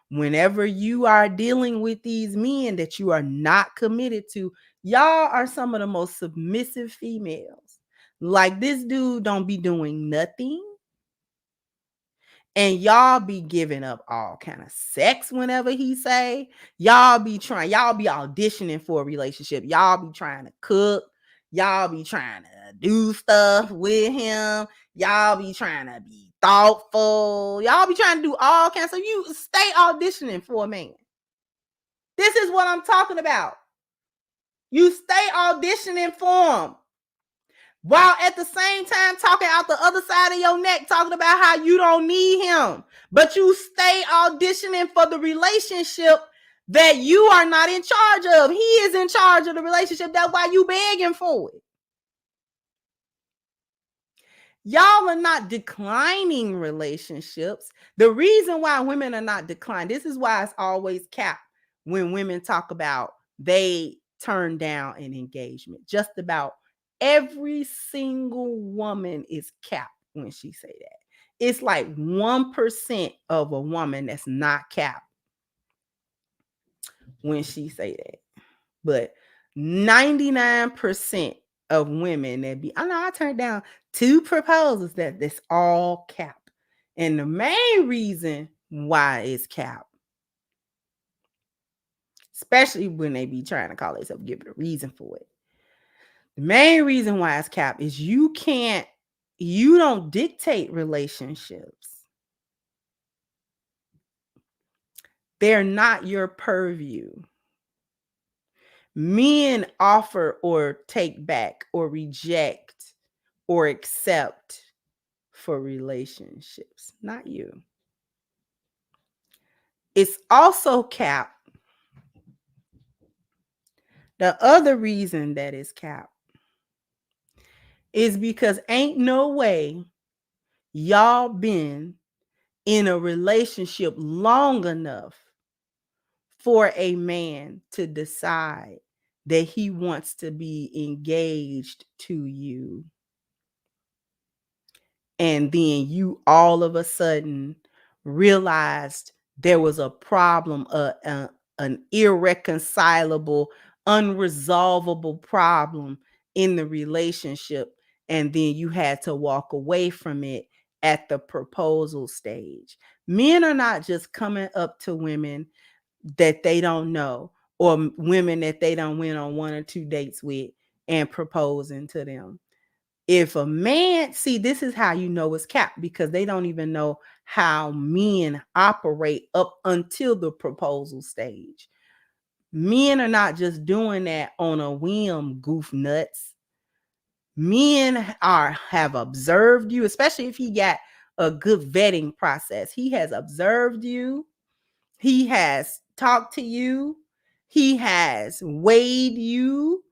Whenever you are dealing with these men that you are not committed to, y'all are some of the most submissive females. Like, this dude don't be doing nothing, and y'all be giving up all kind of sex whenever he say. Y'all be auditioning for a relationship. Y'all be trying to cook. Y'all be trying to do stuff with him. Y'all be trying to be thoughtful. Y'all be trying to do all kinds. So you stay auditioning for a man. This is what I'm talking about. You stay auditioning for him, while at the same time talking out the other side of your neck, talking about how you don't need him. But you stay auditioning for the relationship that you are not in charge of. He is in charge of the relationship. That's why you begging for it. Y'all are not declining relationships. The reason why women are not declining, this is why it's always capped when women talk about they turn down an engagement. Just about every single woman is capped when she say that. It's like 1% of a woman that's not capped when she say that. But 99% of women that I turned down 2 proposals that's all capped. And the main reason why it's capped, especially when they be trying to call themselves, give it a reason for it. The main reason why it's capped is you don't dictate relationships. They're not your purview. Men offer or take back or reject or accept for relationships, not you. It's also capped. The other reason that it's capped is because ain't no way y'all been in a relationship long enough for a man to decide that he wants to be engaged to you. And then you all of a sudden realized there was a problem, an irreconcilable, unresolvable problem in the relationship. And then you had to walk away from it at the proposal stage. Men are not just coming up to women that they don't know, or women that they don't went on 1 or 2 dates with and proposing to them. If a man, see, this is how you know it's cap, because they don't even know how men operate up until the proposal stage. Men are not just doing that on a whim, goof nuts. Men have observed you, especially if he got a good vetting process. He has observed you. He has talked to you. He has weighed you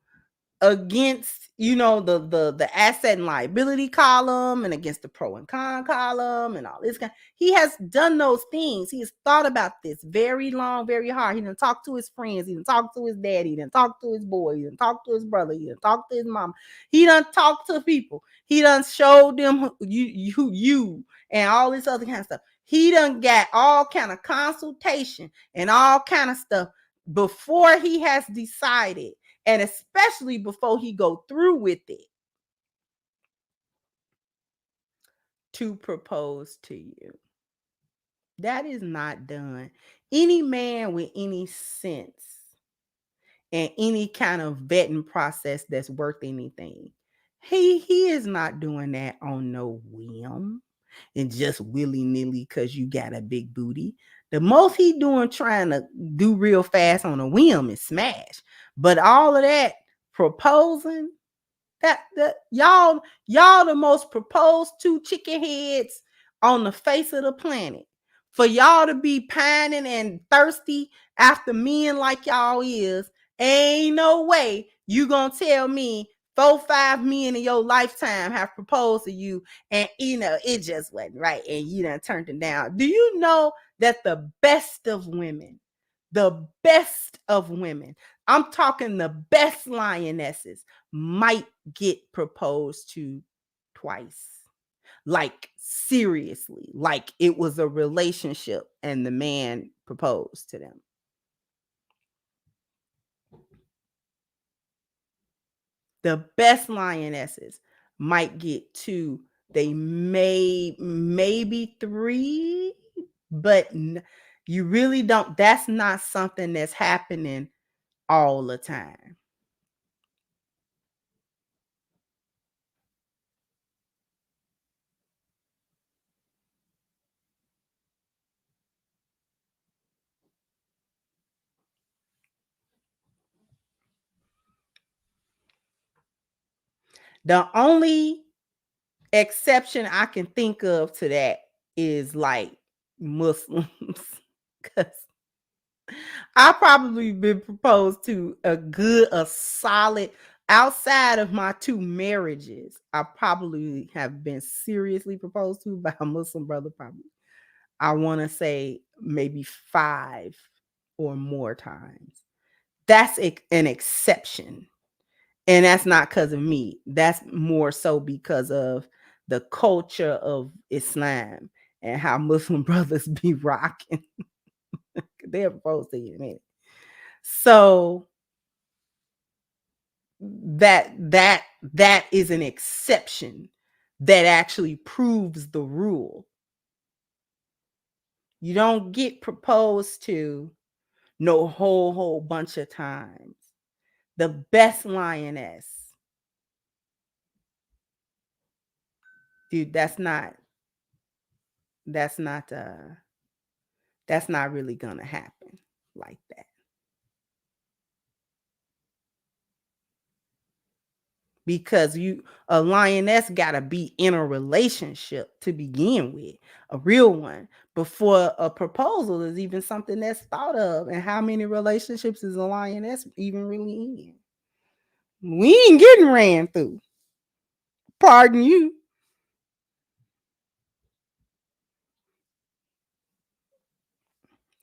against, the asset and liability column, and against the pro and con column, and all this kind. He has done those things. He has thought about this very long, very hard. He done talked to his friends. He done talked to his daddy. He done talked to his boy. He done talked to his brother. He done talked to his mom. He done talked to people. He done showed them you and all this other kind of stuff. He done got all kind of consultation and all kind of stuff before he has decided, and especially before he go through with it, to propose to you. That is not done. Any man with any sense and any kind of vetting process that's worth anything, he is not doing that on no whim and just willy-nilly because you got a big booty. The most he doing trying to do real fast on a whim is smash. But all of that proposing, that y'all the most proposed to chicken heads on the face of the planet. For y'all to be pining and thirsty after men like y'all is, ain't no way you gonna tell me 4-5 men in your lifetime have proposed to you, and it just wasn't right, and you done turned it down. Do you know that the best of women, I'm talking the best lionesses, might get proposed to twice? Like, seriously, like it was a relationship and the man proposed to them. The best lionesses might get 2. They maybe 3, but you really don't. That's not something that's happening all the time. The only exception I can think of to that is like Muslims, because I probably been proposed to a solid, outside of my 2 marriages, I probably have been seriously proposed to by a Muslim brother. Probably, I want to say maybe 5 or more times. That's an exception. And that's not because of me. That's more so because of the culture of Islam and how Muslim brothers be rocking. They're proposed to you, man. So that is an exception that actually proves the rule. You don't get proposed to no whole bunch of times. The best lioness, dude, that's not really gonna happen like that. Because a lioness gotta be in a relationship to begin with, a real one, before a proposal is even something that's thought of. And how many relationships is a lioness even really in? We ain't getting ran through. Pardon you.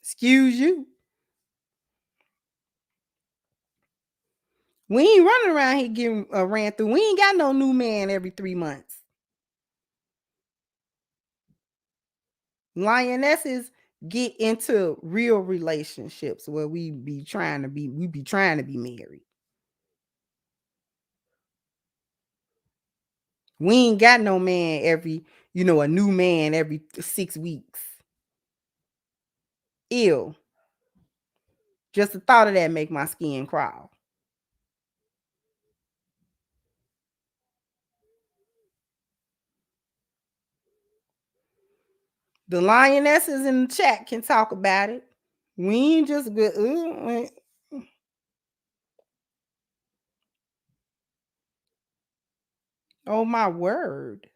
Excuse you. We ain't running around here getting ran through. We ain't got no new man every 3 months. Lionesses get into real relationships where we be trying to be married. We ain't got no man a new man every 6 weeks. Ew. Just the thought of that make my skin crawl. The lionesses in the chat can talk about it. We ain't just good. Oh my word.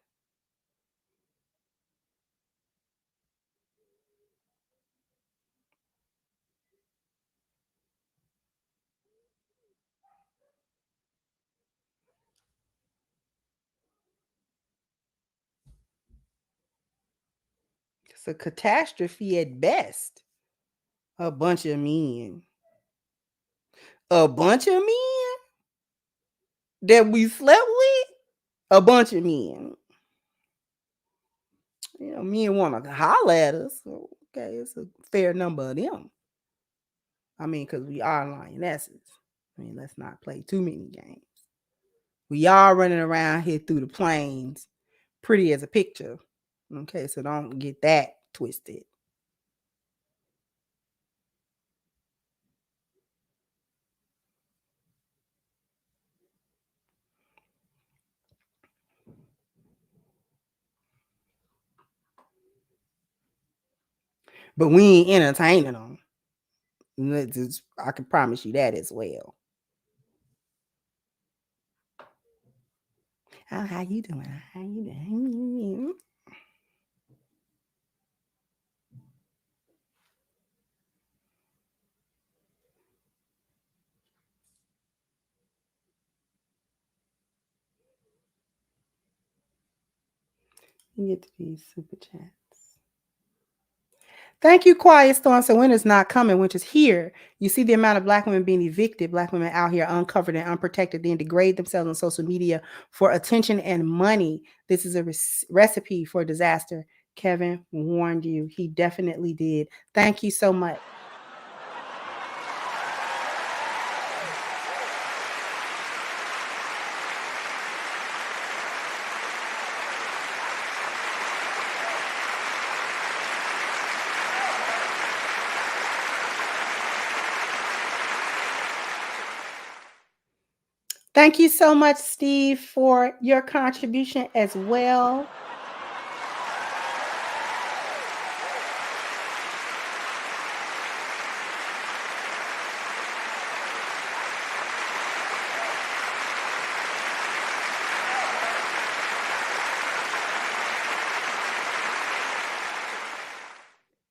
It's a catastrophe at best. A bunch of men. A bunch of men that we slept with? A bunch of men. You know, men want to holler at us. So, okay, it's a fair number of them. I mean, because we are lionesses. I mean, let's not play too many games. We are running around here through the plains, pretty as a picture. Okay, so don't get that twisted. But we ain't entertaining them. I can promise you that as well. Oh, how you doing? How you doing? You get to these super chats. Thank you, Quiet Storm. So winter's not coming, winter's here. You see the amount of Black women being evicted, Black women out here uncovered and unprotected, then degrade themselves on social media for attention and money. This is a recipe for disaster. Kevin warned you. He definitely did. Thank you so much. Thank you so much, Steve, for your contribution as well.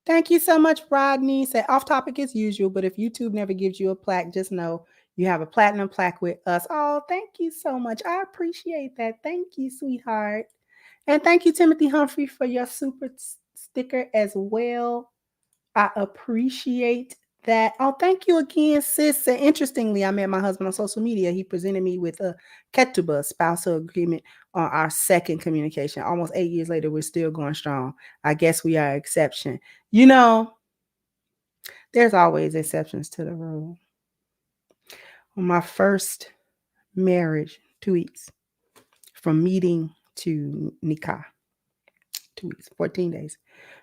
Thank you so much, Rodney. Said off topic as usual, but if YouTube never gives you a plaque, just know you have a platinum plaque with us. Oh, thank you so much. I appreciate that. Thank you, sweetheart. And thank you, Timothy Humphrey, for your super sticker as well. I appreciate that. Oh, thank you again, sis. And interestingly, I met my husband on social media. He presented me with a ketubah spousal agreement on our second communication. Almost 8 years later, we're still going strong. I guess we are an exception. You know, there's always exceptions to the rule. On my first marriage, 2 weeks from meeting to nikah, 2 weeks, 14 days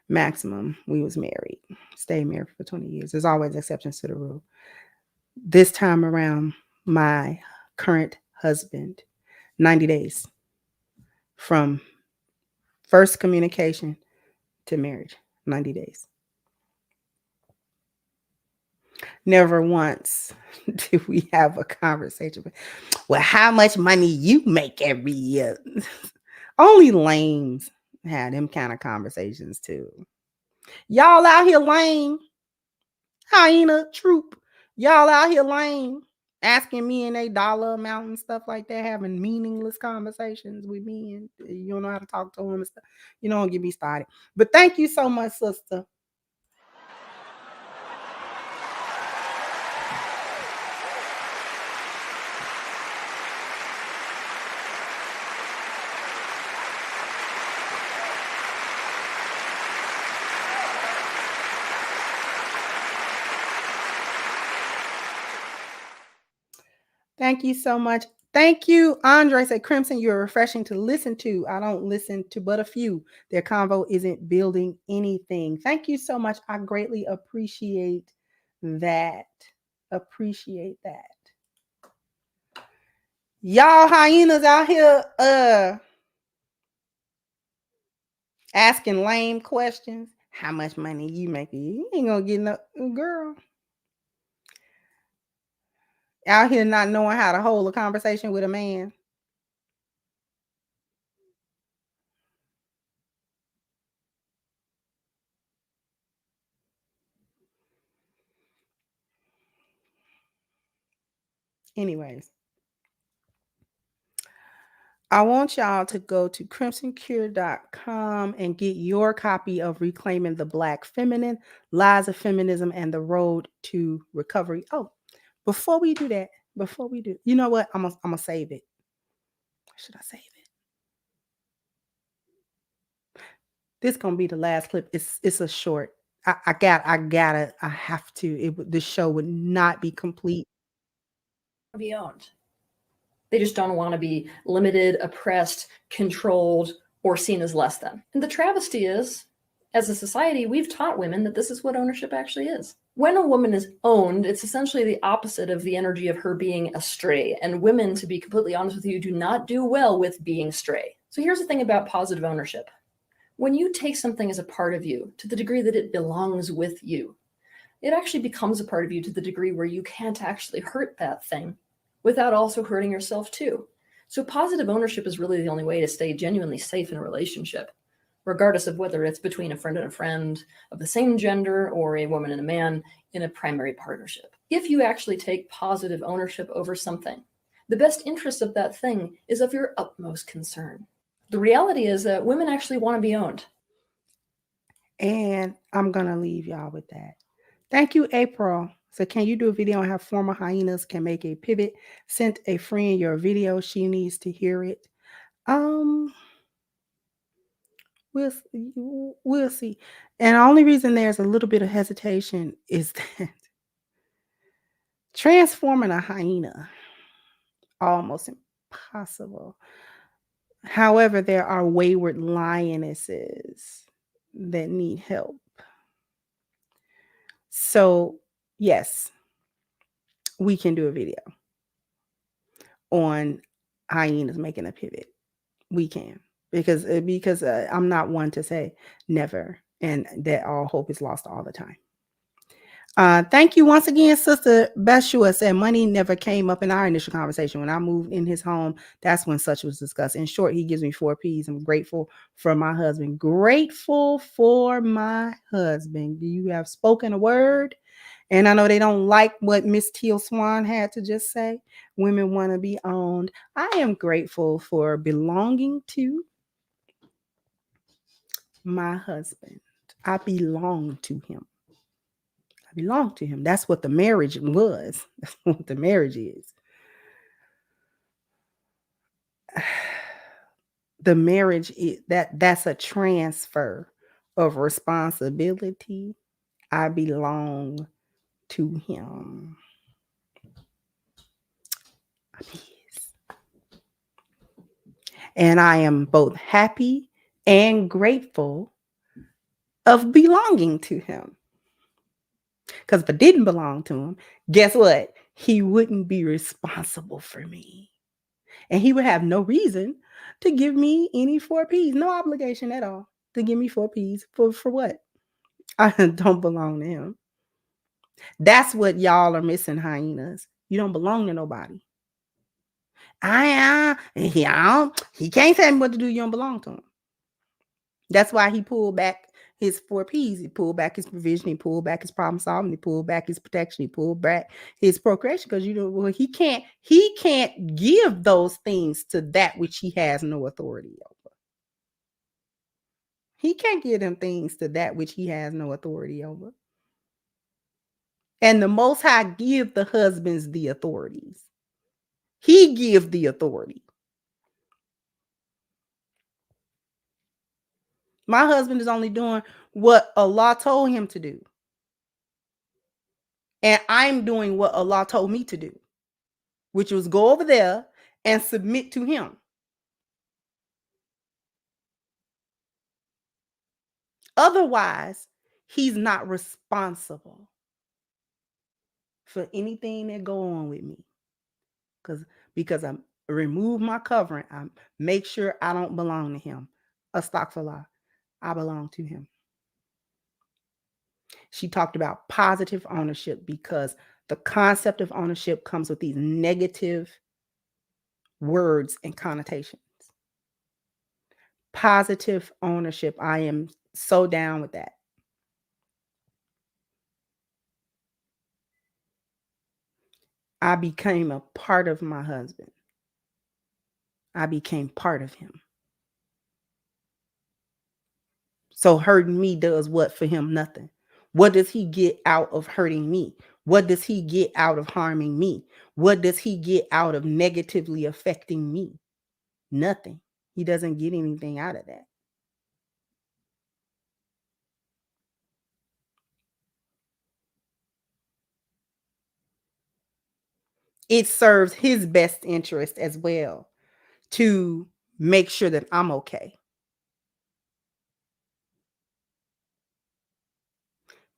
maximum, we was married. Stayed married for 20 years. There's always exceptions to the rule. This time around, my current husband, 90 days from first communication to marriage, 90 days. Never once did we have a conversation. Well, how much money you make every year? Only lames had them kind of conversations too. Y'all out here lame. Hyena troop. Y'all out here lame. Asking me and a dollar amount and stuff like that, having meaningless conversations with me, and you don't know how to talk to them and stuff. You don't get me started. But thank you so much, sister. Thank you so much. Thank you. Andre said, Crimson, you're refreshing to listen to. I don't listen to but a few. Their convo isn't building anything. Thank you so much. I greatly appreciate that. Appreciate that. Y'all hyenas out here asking lame questions. How much money you making? You ain't gonna get no girl. Out here not knowing how to hold a conversation with a man. Anyways, I want y'all to go to crimsoncure.com and get your copy of Reclaiming the Black Feminine, Lies of Feminism, and the Road to Recovery. Oh, before we do that, you know what? I'm gonna save it. Should I save it? This gonna be the last clip. It's a short. I have to. The show would not be complete. Be owned. They just don't want to be limited, oppressed, controlled, or seen as less than. And the travesty is, as a society, we've taught women that this is what ownership actually is. When a woman is owned, it's essentially the opposite of the energy of her being astray. And women, to be completely honest with you, do not do well with being stray. So here's the thing about positive ownership. When you take something as a part of you to the degree that it belongs with you, it actually becomes a part of you to the degree where you can't actually hurt that thing without also hurting yourself too. So positive ownership is really the only way to stay genuinely safe in a relationship, regardless of whether it's between a friend and a friend of the same gender or a woman and a man in a primary partnership. If you actually take positive ownership over something, the best interest of that thing is of your utmost concern. The reality is that women actually want to be owned. And I'm going to leave y'all with that. Thank you, April. So can you do a video on how former hyenas can make a pivot? Sent a friend your video. She needs to hear it. We'll see. And the only reason there's a little bit of hesitation is that transforming a hyena, almost impossible. However, there are wayward lionesses that need help. So, yes, we can do a video on hyenas making a pivot. We can, because I'm not one to say never and that all hope is lost all the time. Thank you once again, Sister Beshua said money never came up in our initial conversation. When I moved in his home, that's when such was discussed. In short, he gives me 4 P's. I'm grateful for my husband. Grateful for my husband. You have spoken a word. And I know they don't like what Miss Teal Swan had to just say. Women want to be owned. I am grateful for belonging to my husband. I belong to him. Belong to him. That's what the marriage was. That's what the marriage is. The marriage is that's a transfer of responsibility. I belong to him. I'm his. And I am both happy and grateful of belonging to him. Because if I didn't belong to him, guess what? He wouldn't be responsible for me. And he would have no reason to give me any 4 P's. No obligation at all to give me 4 P's. For what? I don't belong to him. That's what y'all are missing, hyenas. You don't belong to nobody. He can't tell me what to do. You don't belong to him. That's why he pulled back his 4 P's. He pulled back his provision. He pulled back his problem solving. He pulled back his protection. He pulled back his procreation because he can't give those things to that which he has no authority over. He can't give them things to that which he has no authority over. And the Most High give the husbands the authorities. He gives the authority. My husband is only doing what Allah told him to do. And I'm doing what Allah told me to do, which was go over there and submit to him. Otherwise, he's not responsible for anything that go on with me. Because I remove my covering, I make sure I don't belong to him. Astaghfirullah, I belong to him. She talked about positive ownership because the concept of ownership comes with these negative words and connotations. Positive ownership, I am so down with that. I became a part of my husband. I became part of him. So hurting me does what for him? Nothing. What does he get out of hurting me? What does he get out of harming me? What does he get out of negatively affecting me? Nothing. He doesn't get anything out of that. It serves his best interest as well to make sure that I'm okay.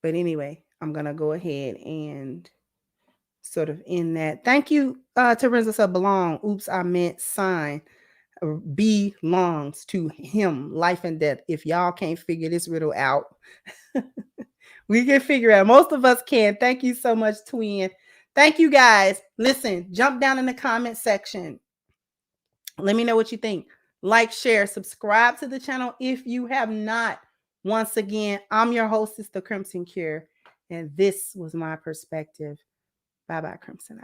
But anyway, I'm going to go ahead and sort of end that. Thank you to Rinza belong. Oops, I meant sign. Belongs to him, life and death. If y'all can't figure this riddle out, we can figure it out. Most of us can. Thank you so much, twin. Thank you, guys. Listen, jump down in the comment section. Let me know what you think. Like, share, subscribe to the channel if you have not. Once again, I'm your hostess, The Crimson Cure, and this was my perspective. Bye-bye, Crimsonite.